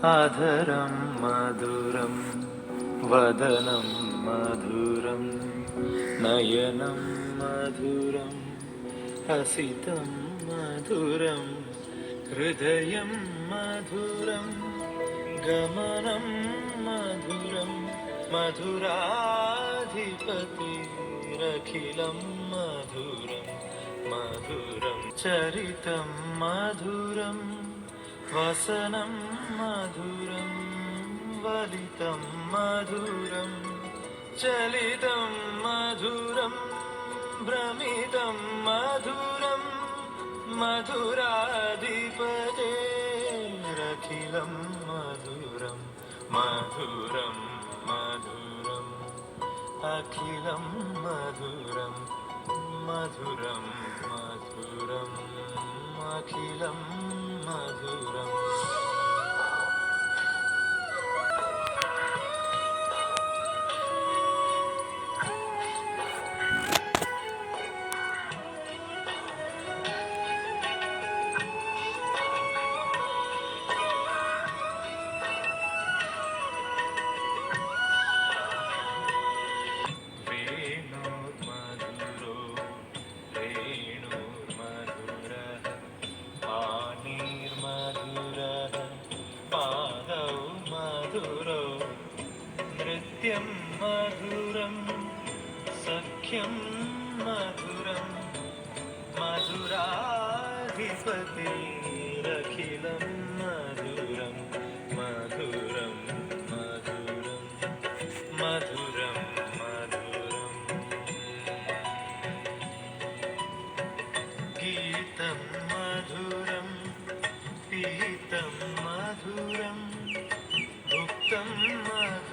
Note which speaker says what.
Speaker 1: आधरं मधुरं वदनं मधुरं नयनं मधुरं हसितं मधुरं हृदयं मधुरं गमनं मधुरं मधुराधिपतिरखिलं मधुरं मधुरं चरितं मधुरं वसनं मधुरं वलितं मधुरं चलितं मधुरं भ्रमितं मधुरं मधुराधिपतेरखिलं मधुरं मधुरं मधुरम् अखिलं मधुरं मधुरं मधुरम् अखिलं मधुरम् वेणोर्मधुरो वेणुर्मधुरः पाणिर्मधुरः पादौ मधुरो नृत्यं मधुरं सख्यं मधुरं मधुराधिपतिरखिलं मधुरं मधुरं मधुरं मधुरं मधुरम् गीतं मधुरं पीतं मधुरं भुक्तं मधुरं